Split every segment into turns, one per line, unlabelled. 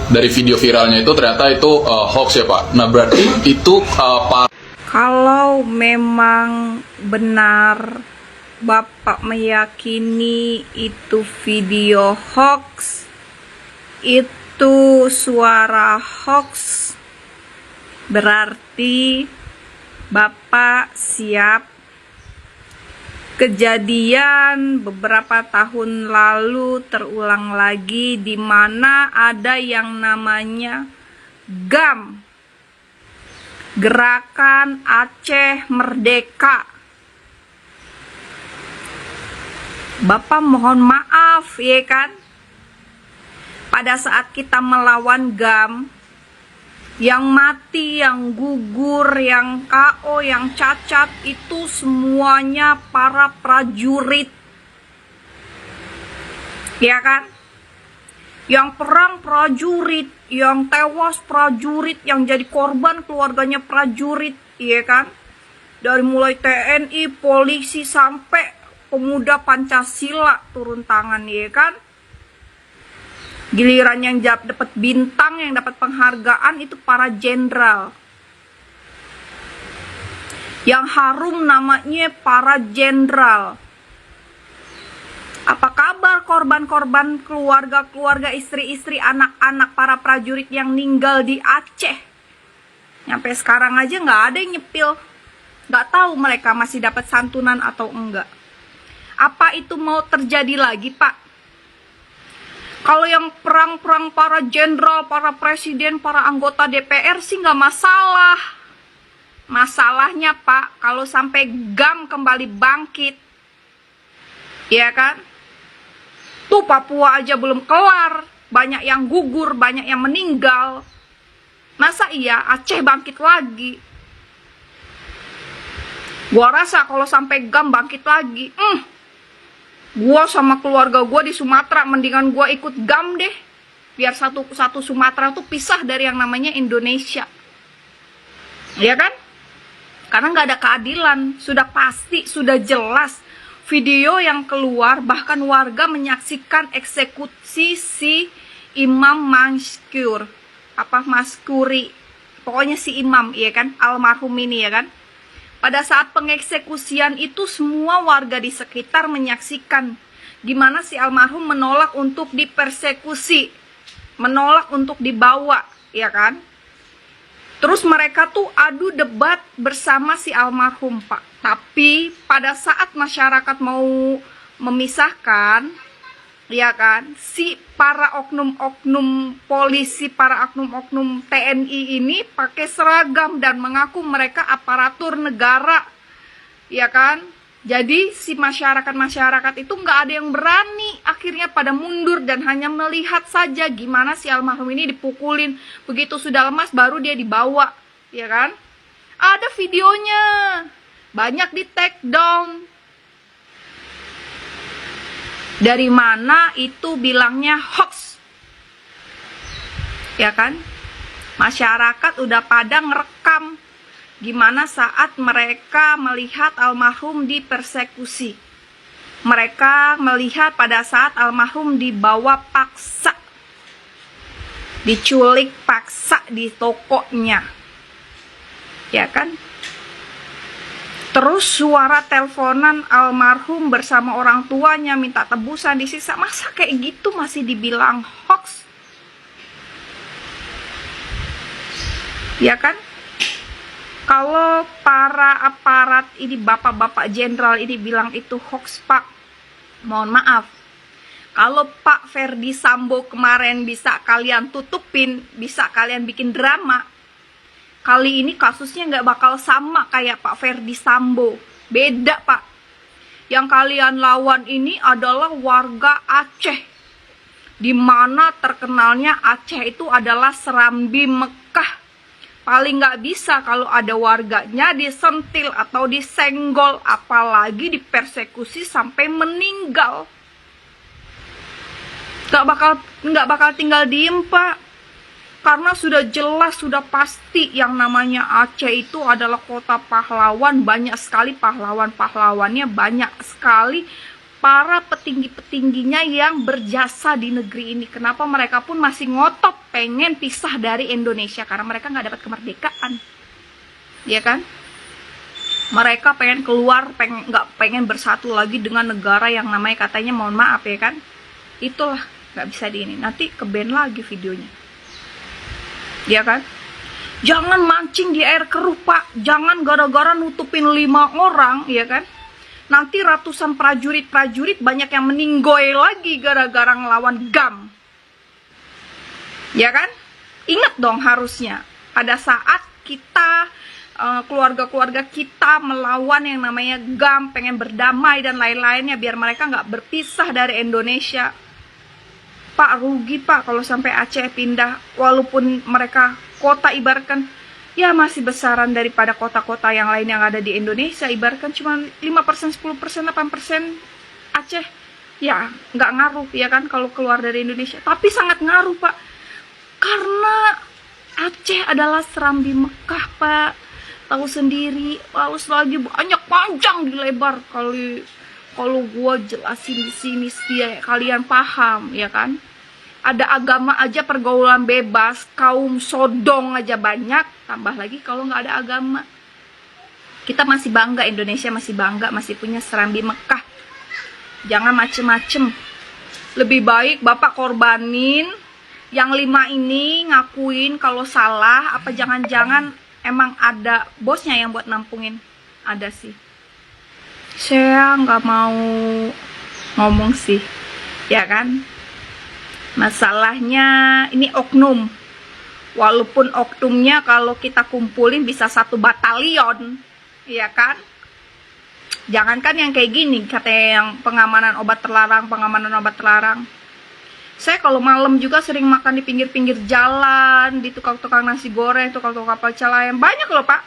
dari video viralnya itu ternyata itu hoax ya Pak. Nah berarti itu
Kalau memang benar Bapak meyakini itu video hoax, itu suara hoax, berarti Bapak siap kejadian beberapa tahun lalu terulang lagi, di mana ada yang namanya GAM, Gerakan Aceh Merdeka. Bapak mohon maaf ya kan, pada saat kita melawan GAM, yang mati, yang gugur, yang KO, yang cacat, itu semuanya para prajurit. Ya kan? Yang perang prajurit, yang tewas prajurit, yang jadi korban keluarganya prajurit, ya kan? Dari mulai TNI, polisi, sampai pemuda Pancasila turun tangan, ya kan? Giliran yang dapat bintang, yang dapat penghargaan itu para jenderal. Yang harum namanya para jenderal. Apa kabar korban-korban, keluarga-keluarga, istri-istri, anak-anak para prajurit yang meninggal di Aceh? Sampai sekarang aja nggak ada yang nyepil. Nggak tahu mereka masih dapat santunan atau enggak. Apa itu mau terjadi lagi, Pak? Kalau yang perang-perang para jenderal, para presiden, para anggota DPR sih nggak masalah. Masalahnya, Pak, kalau sampai GAM kembali bangkit, ya kan? Tuh Papua aja belum kelar, banyak yang gugur, banyak yang meninggal. Masa iya Aceh bangkit lagi? Gua rasa kalau sampai GAM bangkit lagi, gua sama keluarga gua di Sumatera mendingan gua ikut GAM deh. Biar satu Sumatera tuh pisah dari yang namanya Indonesia. Ya kan? Karena nggak ada keadilan, sudah pasti, sudah jelas. Video yang keluar, bahkan warga menyaksikan eksekusi si Imam Manskur, Maskuri, pokoknya si imam, ya kan, almarhum ini, ya kan. Pada saat pengeksekusian itu semua warga di sekitar menyaksikan gimana si almarhum menolak untuk dipersekusi, menolak untuk dibawa, ya kan. Terus mereka tuh adu debat bersama si almarhum, Pak. Tapi pada saat masyarakat mau memisahkan, ya kan, si para oknum-oknum polisi, para oknum-oknum TNI ini pakai seragam dan mengaku mereka aparatur negara, ya kan. Jadi si masyarakat itu nggak ada yang berani, akhirnya pada mundur dan hanya melihat saja gimana si almarhum ini dipukulin. Begitu sudah lemas baru dia dibawa, ya kan. Ada videonya, banyak di take down. Dari mana itu bilangnya hoax, ya kan? Masyarakat udah pada ngerekam gimana saat mereka melihat almarhum dipersekusi. Mereka melihat pada saat almarhum dibawa paksa, diculik paksa di tokonya, ya kan? Terus suara teleponan almarhum bersama orang tuanya minta tebusan disiksa. Masa kayak gitu masih dibilang hoax? Ya kan? Kalau para aparat ini, bapak-bapak jenderal ini bilang itu hoax, Pak, mohon maaf. Kalau Pak Ferdi Sambo kemarin bisa kalian tutupin, bisa kalian bikin drama, kali ini kasusnya nggak bakal sama kayak Pak Ferdi Sambo. Beda, Pak. Yang kalian lawan ini adalah warga Aceh, di mana terkenalnya Aceh itu adalah Serambi Mekah. Paling nggak bisa kalau ada warganya disentil atau disenggol, apalagi dipersekusi sampai meninggal. Nggak bakal tinggal diem, Pak. Karena sudah jelas, sudah pasti yang namanya Aceh itu adalah kota pahlawan. Banyak sekali pahlawan-pahlawannya, banyak sekali para petinggi-petingginya yang berjasa di negeri ini. Kenapa mereka pun masih ngotot pengen pisah dari Indonesia? Karena mereka nggak dapat kemerdekaan, ya kan? Mereka pengen keluar, nggak pengen bersatu lagi dengan negara yang namanya katanya, mohon maaf ya kan, itulah nggak bisa di ini. Nanti ke-ban lagi videonya, ya kan? Jangan mancing di air keruh Pak, jangan gara-gara nutupin 5 orang, ya kan? Nanti ratusan prajurit banyak yang meninggoy lagi gara-gara ngelawan GAM, ya kan? Ingat dong, harusnya pada saat kita keluarga-keluarga kita melawan yang namanya GAM, pengen berdamai dan lain-lainnya biar mereka nggak berpisah dari Indonesia. Pak, rugi Pak kalau sampai Aceh pindah, walaupun mereka kota ibaratkan ya masih besaran daripada kota-kota yang lain yang ada di Indonesia, ibaratkan cuma 5%, 10%, 8% Aceh, ya nggak ngaruh ya kan kalau keluar dari Indonesia, tapi sangat ngaruh Pak, karena Aceh adalah serambi Mekah Pak. Tahu sendiri, harus lagi banyak panjang di lebar kali kalau gua jelasin di sini ya kalian paham ya kan? Ada agama aja pergaulan bebas, kaum sodong aja banyak, tambah lagi kalau nggak ada agama. Kita masih bangga, Indonesia masih bangga, masih punya serambi Mekah. Jangan macem-macem. Lebih baik Bapak korbanin yang 5 ini, ngakuin kalau salah, apa jangan-jangan emang ada bosnya yang buat nampungin? Ada sih. Saya nggak mau ngomong sih, ya kan? Masalahnya ini oknum. Walaupun oknumnya kalau kita kumpulin bisa 1 batalion, ya kan? Jangankan yang kayak gini, katanya yang pengamanan obat terlarang. Saya kalau malam juga sering makan di pinggir-pinggir jalan, di tukang-tukang nasi goreng, tukang-tukang pecel ayam. Banyak loh Pak,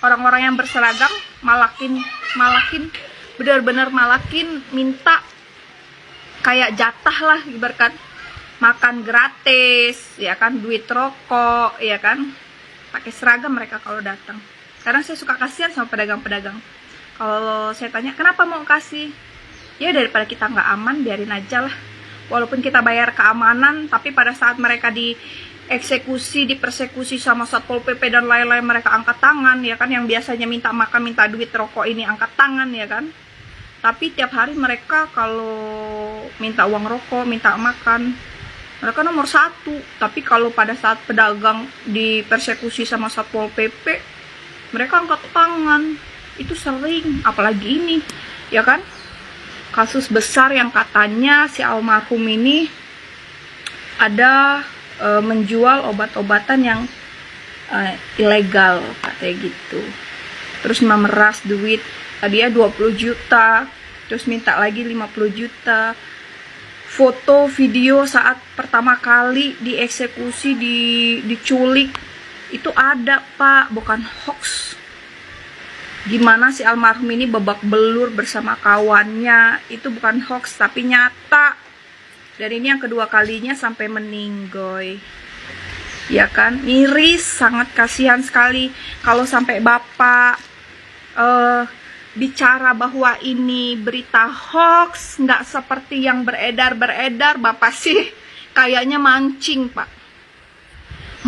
orang-orang yang berseragam, malakin, benar-benar malakin, minta kayak jatah lah, ibaratkan makan gratis, ya kan, duit rokok, ya kan, pakai seragam mereka kalau datang. Kadang saya suka kasihan sama pedagang-pedagang. Kalau saya tanya, kenapa mau kasih? Ya daripada kita nggak aman, biarin aja lah. Walaupun kita bayar keamanan, tapi pada saat mereka dieksekusi, dipersekusi sama Satpol PP dan lain-lain, mereka angkat tangan, ya kan? Yang biasanya minta makan, minta duit rokok ini angkat tangan, ya kan? Tapi tiap hari mereka kalau minta uang rokok, minta makan, mereka nomor 1. Tapi kalau pada saat pedagang dipersekusi sama Satpol PP, mereka angkat tangan. Itu sering, apalagi ini, ya kan? Kasus besar yang katanya si almarhum ini ada menjual obat-obatan yang ilegal katanya gitu. Terus memeras duit, dia 20 juta, terus minta lagi 50 juta. Foto video saat pertama kali dieksekusi, diculik, itu ada Pak, bukan hoax. Gimana si almarhum ini babak belur bersama kawannya, itu bukan hoax tapi nyata. Dan ini yang kedua kalinya sampai meninggoy, ya kan? Miris, sangat kasihan sekali kalau sampai Bapak bicara bahwa ini berita hoax, nggak seperti yang beredar. Bapak sih kayaknya mancing Pak,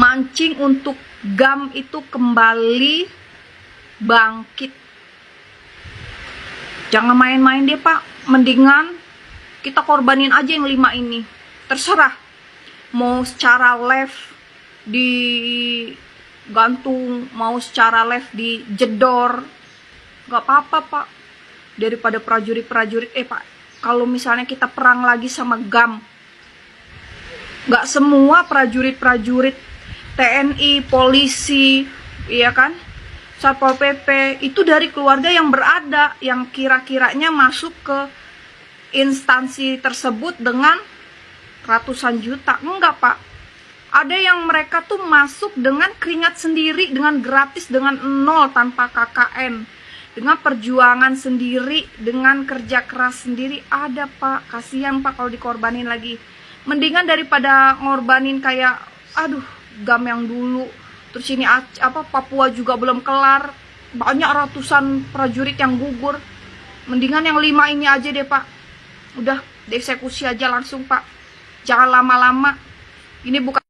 mancing untuk GAM itu kembali bangkit. Jangan main-main deh Pak, mendingan kita korbanin aja yang 5 ini. Terserah mau secara live digantung, mau secara live dijedor, gak apa-apa Pak. Daripada prajurit-prajurit Pak, kalau misalnya kita perang lagi sama GAM, gak semua prajurit-prajurit TNI, polisi, iya kan, Satpol PP itu dari keluarga yang berada, yang kira-kiranya masuk ke instansi tersebut dengan ratusan juta. Enggak Pak, ada yang mereka tuh masuk dengan keringat sendiri, dengan gratis, dengan 0 tanpa KKN, dengan perjuangan sendiri, dengan kerja keras sendiri. Ada Pak, kasihan Pak kalau dikorbanin lagi. Mendingan daripada ngorbanin kayak aduh GAM yang dulu. Terus ini Papua juga belum kelar, banyak ratusan prajurit yang gugur. Mendingan yang 5 ini aja deh Pak. Udah dieksekusi aja langsung, Pak. Jangan lama-lama. Ini bukan